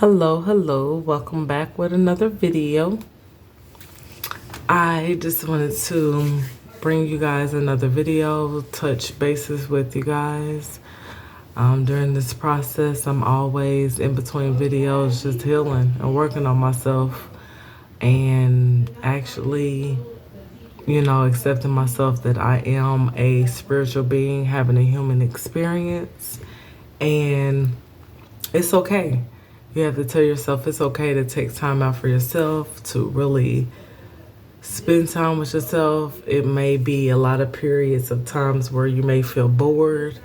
Hello, welcome back with another video. I just wanted to bring you guys another video, touch bases with you guys. During this process, I'm always in between videos just healing and working on myself and actually, accepting myself that I am a spiritual being having a human experience, and it's okay. You have to tell yourself it's okay to take time out for yourself, to really spend time with yourself. It may be a lot of periods of times where you may feel bored.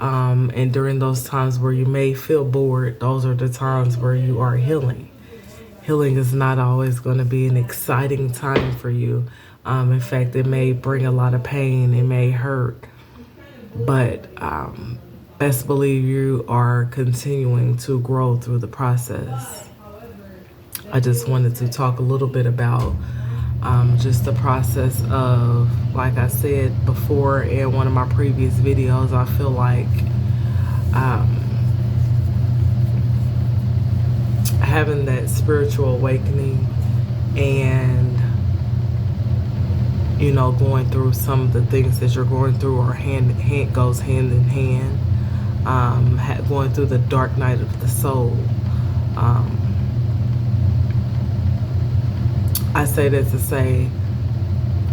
And during those times where you may feel bored, those are the times where you are healing. Healing is not always going to be an exciting time for you. In fact, it may bring a lot of pain. It may hurt. But best believe you are continuing to grow through the process. I just wanted to talk a little bit about just the process of, like I said before in one of my previous videos, I feel like having that spiritual awakening and going through some of the things that you're going through or goes hand in hand. Going through the dark night of the soul. I say that to say,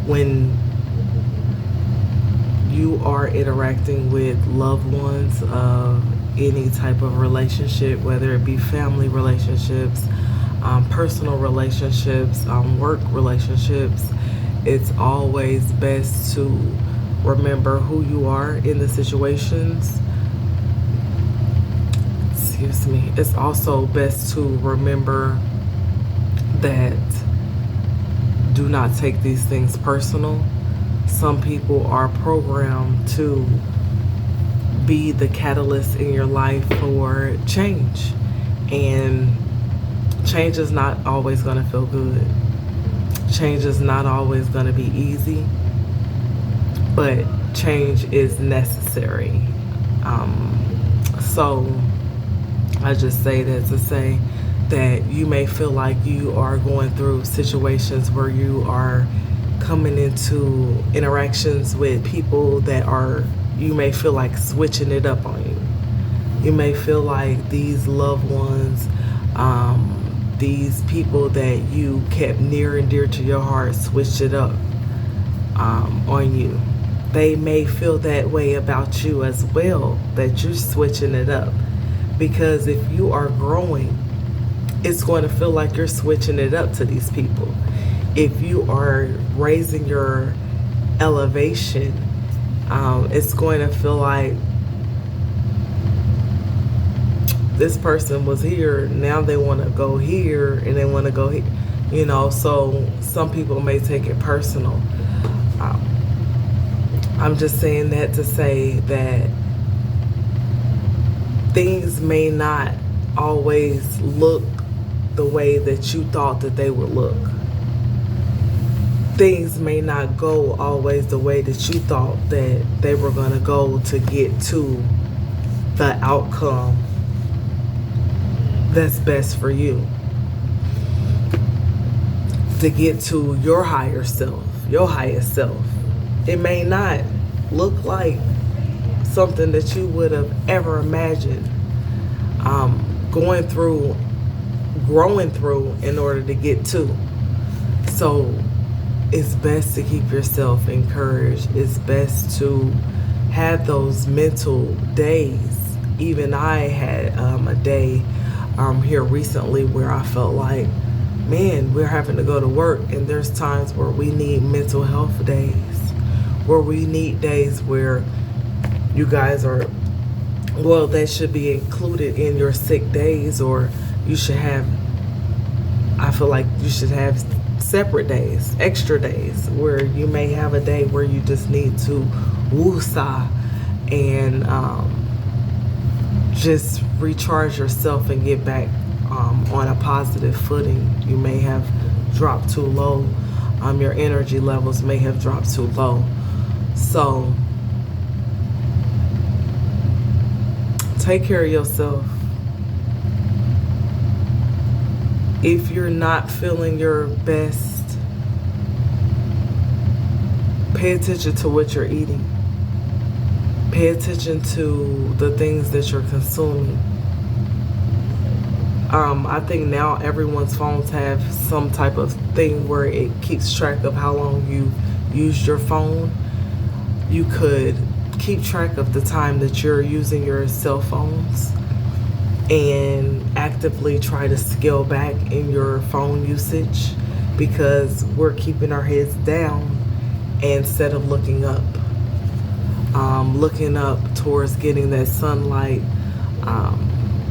when you are interacting with loved ones of any type of relationship, whether it be family relationships, personal relationships, work relationships, it's always best to remember who you are in the situations. Excuse me. It's also best to remember that do not take these things personal. Some people are programmed to be the catalyst in your life for change. And change is not always going to feel good. Change is not always going to be easy. But change is necessary. So I just say that to say that you may feel like you are going through situations where you are coming into interactions with people that you may feel like switching it up on you. You may feel like these loved ones, these people that you kept near and dear to your heart switched it up on you. They may feel that way about you as well, that you're switching it up. Because if you are growing, it's going to feel like you're switching it up to these people. If you are raising your elevation, it's going to feel like this person was here, now they want to go here and they want to go here. So some people may take it personal. I'm just saying that to say that things may not always look the way that you thought that they would look. Things may not go always the way that you thought that they were going to go to get to the outcome that's best for you. To get to your higher self, your highest self. It may not look like something that you would have ever imagined growing through in order to get to. So it's best to keep yourself encouraged. It's best to have those mental days. Even I had a day here recently where I felt like, man, we're having to go to work, and there's times where we need mental health days, where we need days where you guys are, well, that should be included in your sick days, or you should have, I feel like you should have separate days, extra days, where you may have a day where you just need to woosah and just recharge yourself and get back on a positive footing. You may have dropped too low. Your energy levels may have dropped too low. So take care of yourself. If you're not feeling your best, pay attention to what you're eating. Pay attention to the things that you're consuming. I think now everyone's phones have some type of thing where it keeps track of how long you used your phone. You could keep track of the time that you're using your cell phones and actively try to scale back in your phone usage, because we're keeping our heads down instead of looking up. Looking up towards getting that sunlight,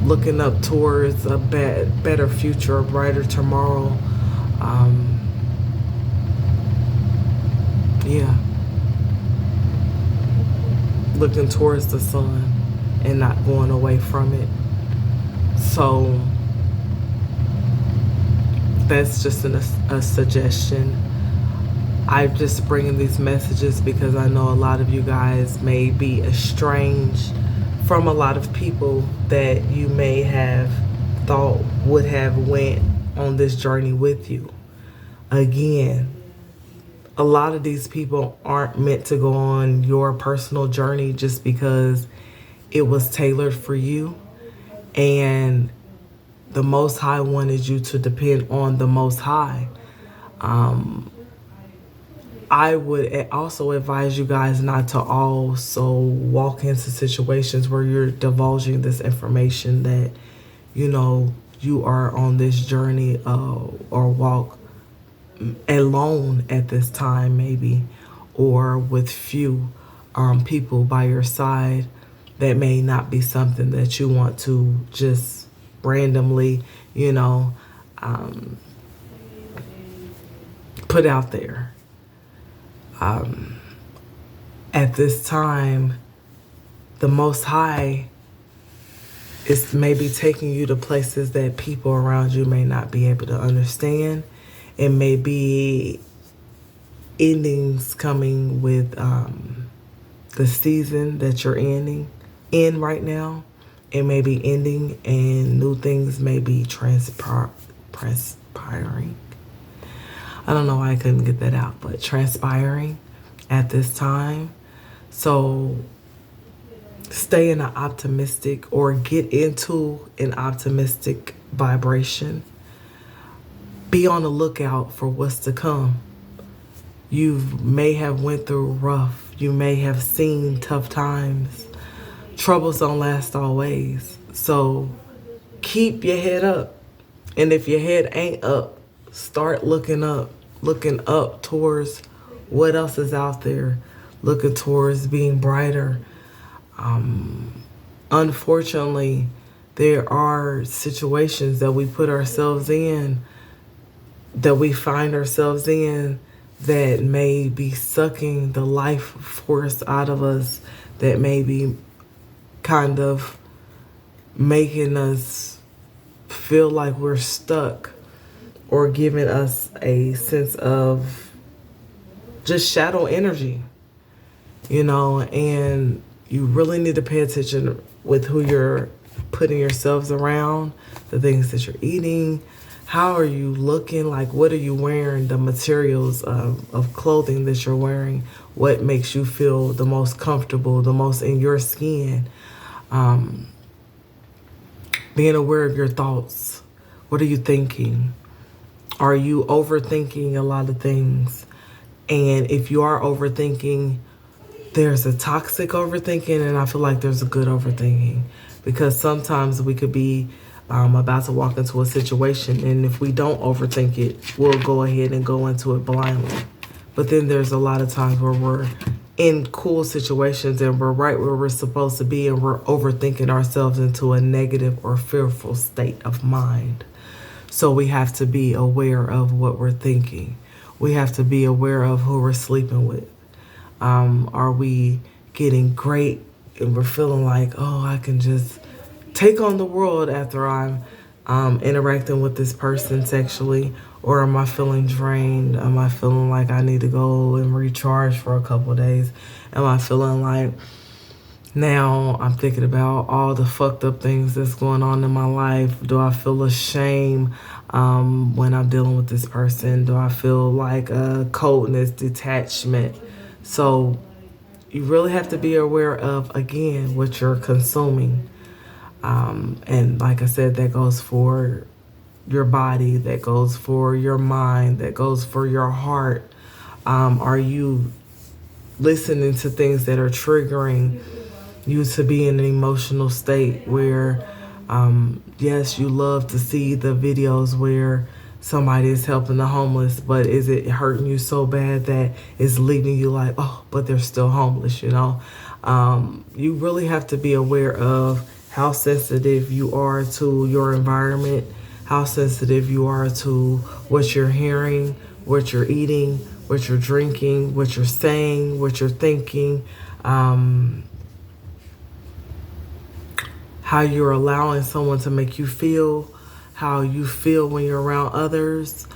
looking up towards a better future, a brighter tomorrow. Yeah. Looking towards the sun and not going away from it. So that's just a suggestion. I'm just bringing these messages because I know a lot of you guys may be estranged from a lot of people that you may have thought would have went on this journey with you. Again, a lot of these people aren't meant to go on your personal journey just because it was tailored for you. And the Most High wanted you to depend on the Most High. I would also advise you guys not to also walk into situations where you're divulging this information that, you know, you are on this journey or walk alone at this time maybe, or with few people by your side. That may not be something that you want to just randomly, you know, put out there. At this time, the Most High is maybe taking you to places that people around you may not be able to understand. It may be endings coming with the season that you're in right now. It may be ending and new things may be transpiring. I don't know why I couldn't get that out, but transpiring at this time. So stay in an optimistic, or get into an optimistic vibration. Be on the lookout for what's to come. You may have went through rough. You may have seen tough times. Troubles don't last always. So keep your head up. And if your head ain't up, start looking up towards what else is out there, looking towards being brighter. Unfortunately, there are situations that we put ourselves in, that we find ourselves in, that may be sucking the life force out of us, that may be kind of making us feel like we're stuck, or giving us a sense of just shadow energy, you know. And you really need to pay attention with who you're putting yourselves around, the things that you're eating. How are you looking? Like, what are you wearing? The materials of clothing that you're wearing. What makes you feel the most comfortable, the most in your skin? Being aware of your thoughts. What are you thinking? Are you overthinking a lot of things? And if you are overthinking, there's a toxic overthinking, and I feel like there's a good overthinking. Because sometimes we could be about to walk into a situation, and if we don't overthink it, we'll go ahead and go into it blindly. But then there's a lot of times where we're in cool situations and we're right where we're supposed to be, and we're overthinking ourselves into a negative or fearful state of mind. So we have to be aware of what we're thinking. We have to be aware of who we're sleeping with. Are we getting great and we're feeling like, oh, I can just take on the world after I'm interacting with this person sexually? Or am I feeling drained? Am I feeling like I need to go and recharge for a couple of days? Am I feeling like now I'm thinking about all the fucked up things that's going on in my life? Do I feel ashamed? when I'm dealing with this person? Do I feel like a coldness, detachment? So you really have to be aware of, again, what you're consuming. And like I said, that goes for your body, that goes for your mind, that goes for your heart. Are you listening to things that are triggering you to be in an emotional state where, yes, you love to see the videos where somebody is helping the homeless, but is it hurting you so bad that it's leaving you like, oh, but they're still homeless, you know? You really have to be aware of how sensitive you are to your environment, how sensitive you are to what you're hearing, what you're eating, what you're drinking, what you're saying, what you're thinking, how you're allowing someone to make you feel, how you feel when you're around others.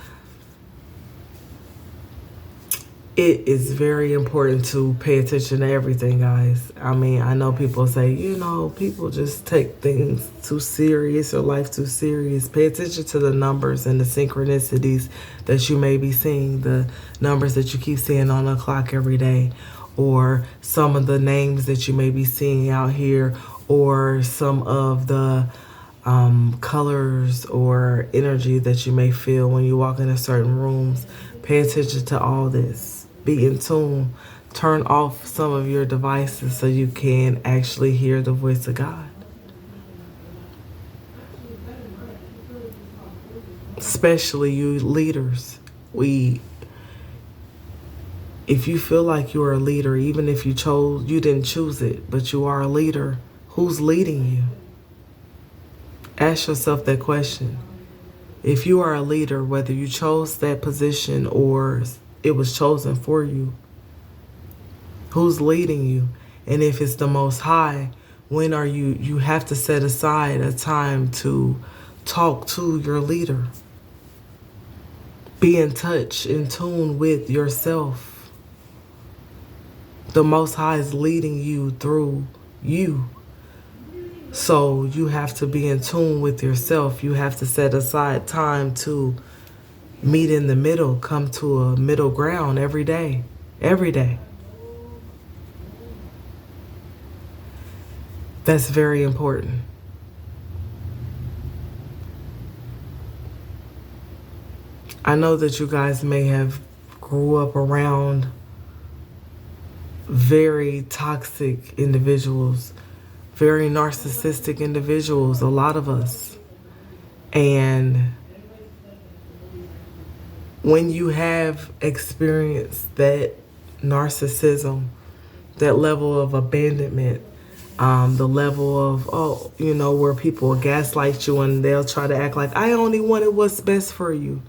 It is very important to pay attention to everything, guys. I mean, I know people say, you know, people just take things too serious or life too serious. Pay attention to the numbers and the synchronicities that you may be seeing, the numbers that you keep seeing on the clock every day, or some of the names that you may be seeing out here, or some of the colors or energy that you may feel when you walk into certain rooms. Pay attention to all this. Be in tune. Turn off some of your devices so you can actually hear the voice of God. Especially you leaders. If you feel like you're a leader, even if you didn't choose it, but you are a leader, who's leading you? Ask yourself that question. If you are a leader, whether you chose that position or it was chosen for you, who's leading you? And if it's the Most High, when are you have to set aside a time to talk to your leader. Be in touch, in tune with yourself. The Most High is leading you through you. So you have to be in tune with yourself. You have to set aside time to meet in the middle, come to a middle ground every day. Every day. That's very important. I know that you guys may have grew up around very toxic individuals, very narcissistic individuals, a lot of us. And when you have experienced that narcissism, that level of abandonment, the level of, where people will gaslight you and they'll try to act like, I only wanted what's best for you.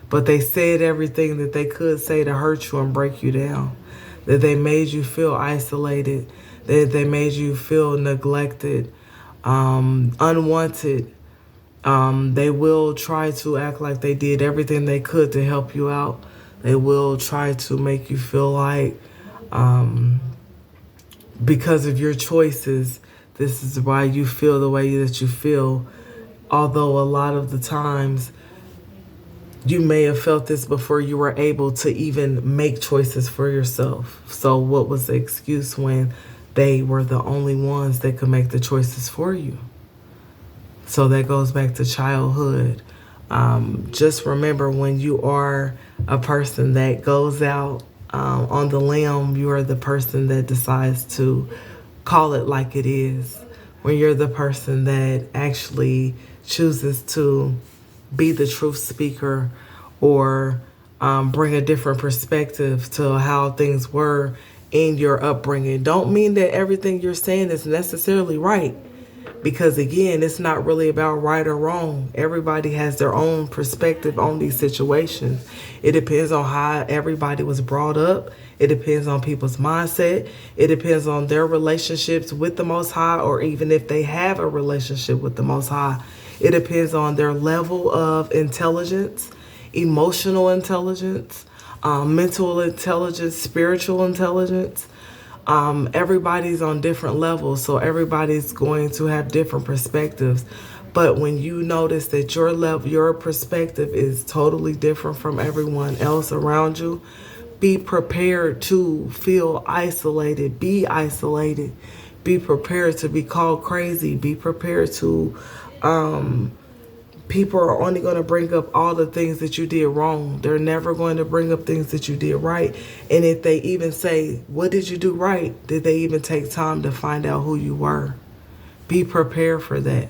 But they said everything that they could say to hurt you and break you down. That they made you feel isolated. That they made you feel neglected, unwanted. They will try to act like they did everything they could to help you out. They will try to make you feel like because of your choices, this is why you feel the way that you feel. Although a lot of the times you may have felt this before you were able to even make choices for yourself. So what was the excuse when they were the only ones that could make the choices for you? So that goes back to childhood. Just remember, when you are a person that goes out on the limb, you are the person that decides to call it like it is. When you're the person that actually chooses to be the truth speaker or bring a different perspective to how things were in your upbringing. Don't mean that everything you're saying is necessarily right. Because again, it's not really about right or wrong. Everybody has their own perspective on these situations. It depends on how everybody was brought up. It depends on people's mindset. It depends on their relationships with the Most High, or even if they have a relationship with the Most High. It depends on their level of intelligence, emotional intelligence, mental intelligence, spiritual intelligence. Everybody's on different levels, so everybody's going to have different perspectives. But when you notice that your level, your perspective is totally different from everyone else around you, be prepared to feel isolated. Be isolated. Be prepared to be called crazy. Be prepared to, people are only going to bring up all the things that you did wrong. They're never going to bring up things that you did right. And if they even say, what did you do right? Did they even take time to find out who you were? Be prepared for that.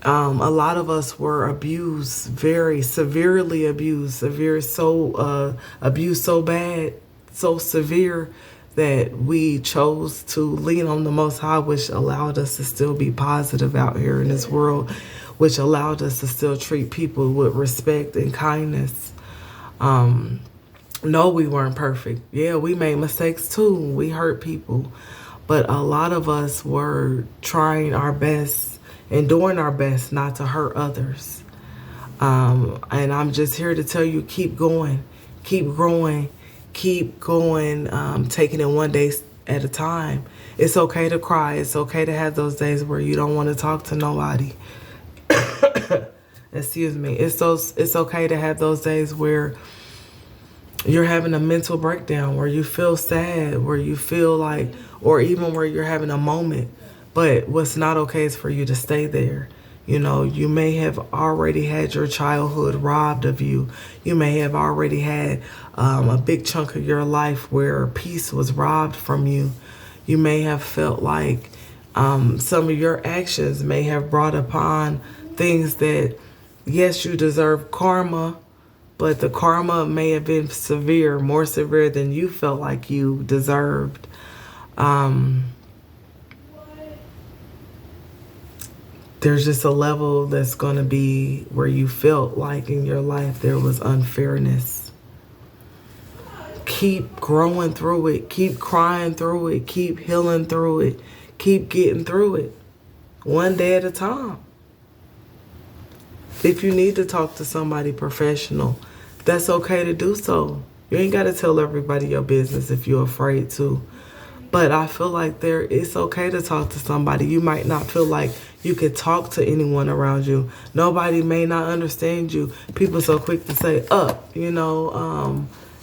A lot of us were abused, very severely abused, abused so bad, so severe that we chose to lean on the Most High, which allowed us to still be positive out here in this world, which allowed us to still treat people with respect and kindness. No, we weren't perfect. Yeah, we made mistakes too. We hurt people. But a lot of us were trying our best and doing our best not to hurt others. And I'm just here to tell you, keep going, keep growing, keep going, taking it one day at a time. It's okay to cry. It's okay to have those days where you don't want to talk to nobody. Excuse me. It's okay to have those days where you're having a mental breakdown, where you feel sad, where you feel like, or even where you're having a moment. But what's not okay is for you to stay there. You know, you may have already had your childhood robbed of you. You may have already had a big chunk of your life where peace was robbed from you. You may have felt like some of your actions may have brought upon things that, yes, you deserve karma, but the karma may have been severe, more severe than you felt like you deserved. There's just a level that's going to be where you felt like in your life there was unfairness. Keep growing through it. Keep crying through it. Keep healing through it. Keep getting through it. One day at a time. If you need to talk to somebody professional, that's okay to do so. You ain't got to tell everybody your business if you're afraid to. But I feel like it's okay to talk to somebody. You might not feel like you could talk to anyone around you. Nobody may not understand you. People so quick to say,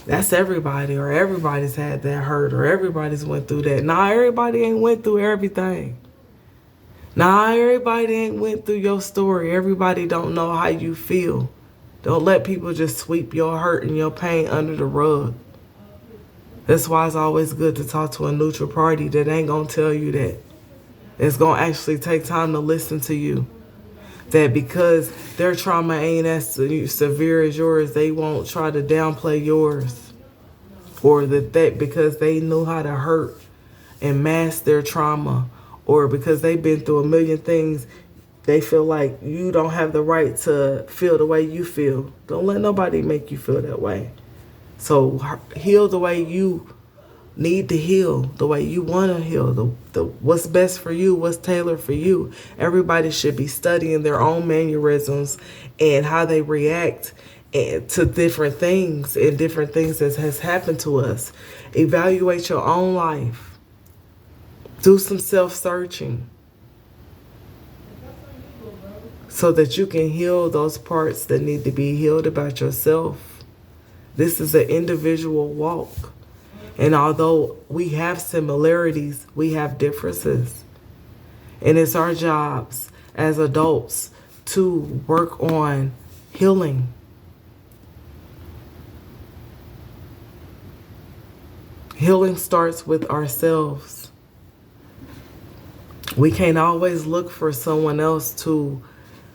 that's everybody, or everybody's had that hurt, or everybody's went through that. Nah, everybody ain't went through everything. Nah, everybody ain't went through your story. Everybody don't know how you feel. Don't let people just sweep your hurt and your pain under the rug. That's why it's always good to talk to a neutral party that ain't going to tell you that. It's going to actually take time to listen to you. That because their trauma ain't as severe as yours, they won't try to downplay yours. Or that because they knew how to hurt and mask their trauma, or because they've been through a million things, they feel like you don't have the right to feel the way you feel. Don't let nobody make you feel that way. So heal the way you need to heal, the way you want to heal, the what's best for you, what's tailored for you. Everybody should be studying their own mannerisms and how they react to different things and different things that has happened to us. Evaluate your own life. Do some self-searching so that you can heal those parts that need to be healed about yourself. This is an individual walk. And although we have similarities, we have differences. And it's our jobs as adults to work on healing. Healing starts with ourselves. We can't always look for someone else to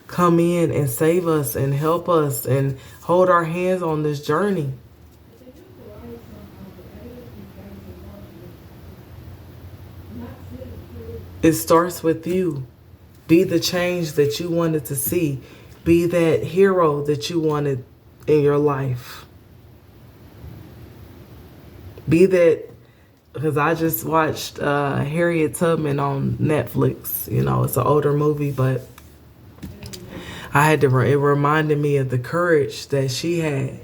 come in and save us and help us and hold our hands on this journey. It starts with you. Be the change that you wanted to see. Be that hero that you wanted in your life. Be that, because I just watched Harriet Tubman on Netflix. You know, it's an older movie, but it reminded me of the courage that she had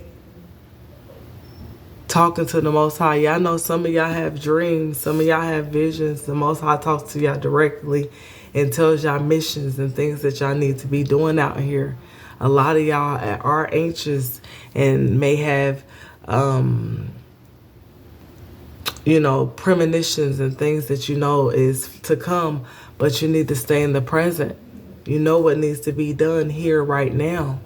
talking to the Most High. Y'all know some of y'all have dreams. Some of y'all have visions. The Most High talks to y'all directly and tells y'all missions and things that y'all need to be doing out here. A lot of y'all are anxious and may have, you know, premonitions and things that you know is to come, but you need to stay in the present. You know what needs to be done here right now.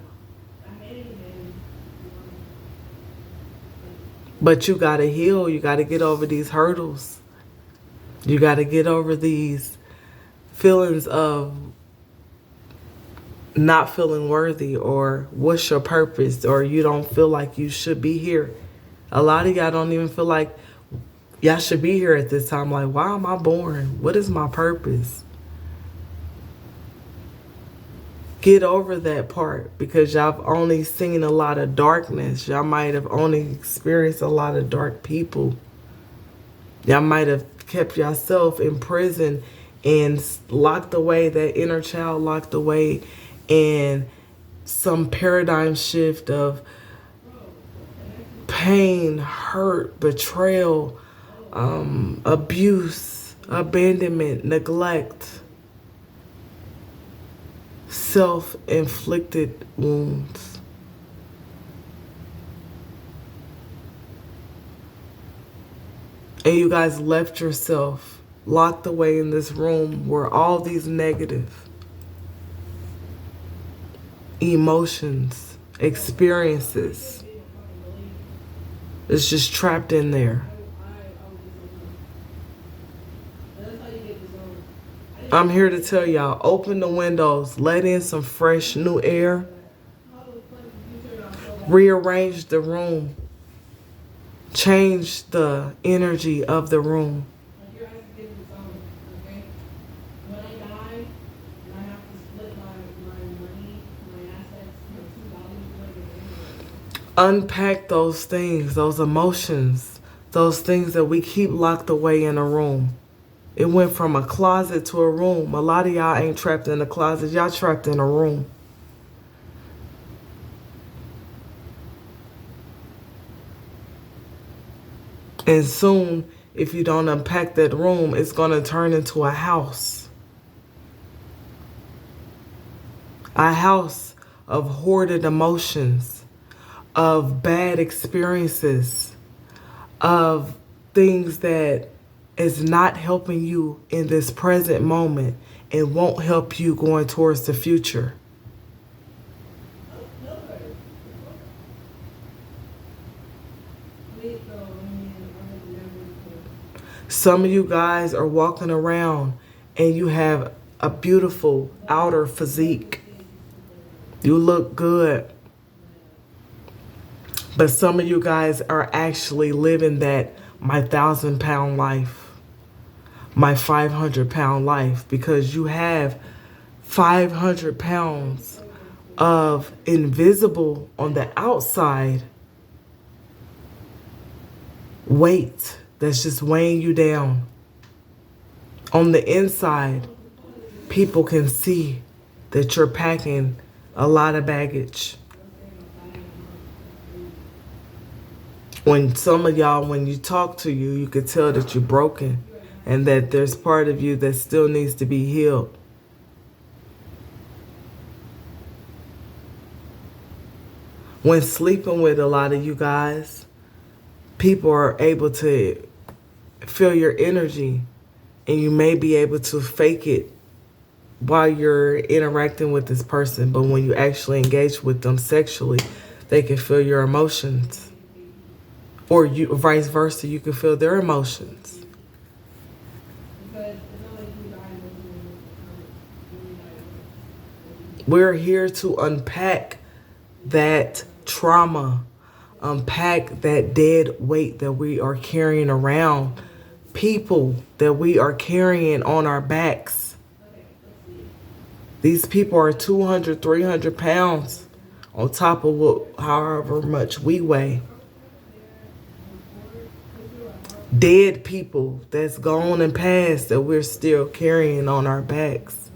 But you got to heal. You got to get over these hurdles. You got to get over these feelings of not feeling worthy, or what's your purpose, or you don't feel like you should be here. A lot of y'all don't even feel like y'all should be here at this time. Like, why am I born? What is my purpose? Get over that part, because y'all only seen a lot of darkness. Y'all might have only experienced a lot of dark people. Y'all might have kept yourself in prison and locked away, that inner child locked away in some paradigm shift of pain, hurt, betrayal, abuse, abandonment, neglect, self-inflicted wounds. And you guys left yourself locked away in this room where all these negative emotions, experiences, it's just trapped in there. I'm here to tell y'all, open the windows, let in some fresh new air, rearrange the room, change the energy of the room. Unpack those things, those emotions, those things that we keep locked away in a room. It went from a closet to a room. A lot of y'all ain't trapped in a closet. Y'all trapped in a room. And soon, if you don't unpack that room, it's going to turn into a house. A house of hoarded emotions, of bad experiences, of things that is not helping you in this present moment and won't help you going towards the future. Some of you guys are walking around and you have a beautiful outer physique. You look good. But some of you guys are actually living that my 1,000-pound life, my 500-pound life, because you have 500 pounds of invisible on the outside weight that's just weighing you down. On the inside, people can see that you're packing a lot of baggage. When some of y'all, when you talk to you, you could tell that you're broken and that there's part of you that still needs to be healed. When sleeping with a lot of you guys, people are able to feel your energy, and you may be able to fake it while you're interacting with this person. But when you actually engage with them sexually, they can feel your emotions. Or you, vice versa, you can feel their emotions. We're here to unpack that trauma, unpack that dead weight that we are carrying around, people that we are carrying on our backs. These people are 200, 300 pounds on top of however much we weigh. Dead people that's gone and passed that we're still carrying on our backs.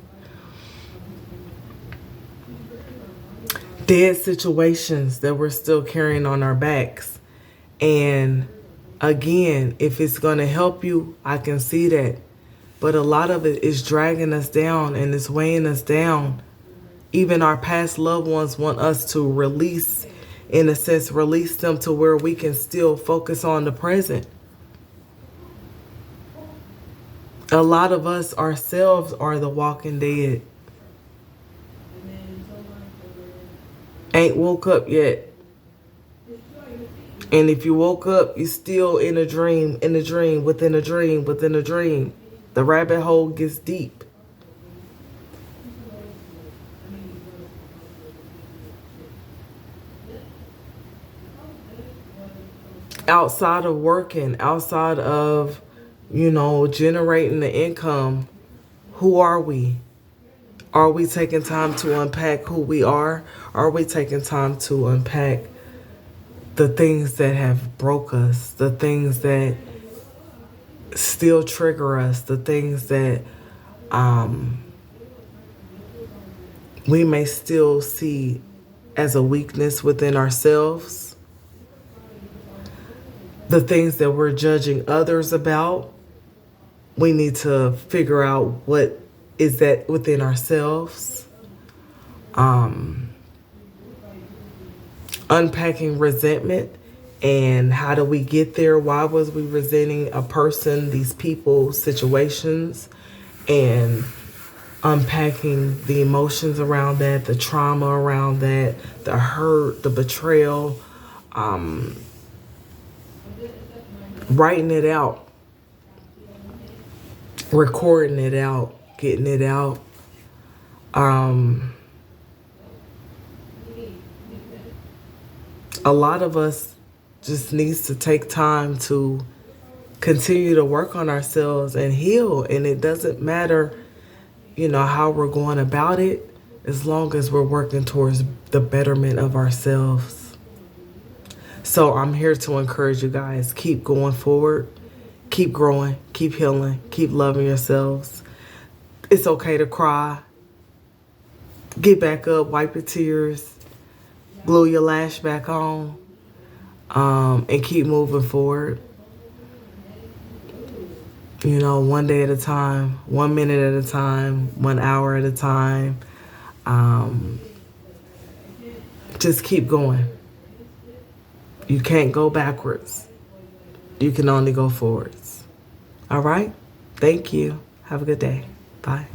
Dead situations that we're still carrying on our backs. And again, if it's going to help you, I can see that. But a lot of it is dragging us down and it's weighing us down. Even our past loved ones want us to release, in a sense, release them to where we can still focus on the present. A lot of us ourselves are the walking dead. Ain't woke up yet. And if you woke up, you're still in a dream, within a dream, within a dream. The rabbit hole gets deep. Outside of working, outside of, generating the income, who are we? Are we taking time to unpack who we are? Are we taking time to unpack the things that have broke us, the things that still trigger us, the things that we may still see as a weakness within ourselves? The things that we're judging others about, we need to figure out what is that within ourselves. Unpacking resentment and how do we get there? Why was we resenting a person, these people, situations, and unpacking the emotions around that, the trauma around that, the hurt, the betrayal, writing it out, recording it out, getting it out. A lot of us just needs to take time to continue to work on ourselves and heal. And it doesn't matter, how we're going about it, as long as we're working towards the betterment of ourselves. So I'm here to encourage you guys, keep going forward, keep growing, keep healing, keep loving yourselves. It's okay to cry. Get back up, wipe your tears, glue your lash back on, and keep moving forward. One day at a time, 1 minute at a time, 1 hour at a time. Just keep going. You can't go backwards. You can only go forwards. All right? Thank you. Have a good day. Bye.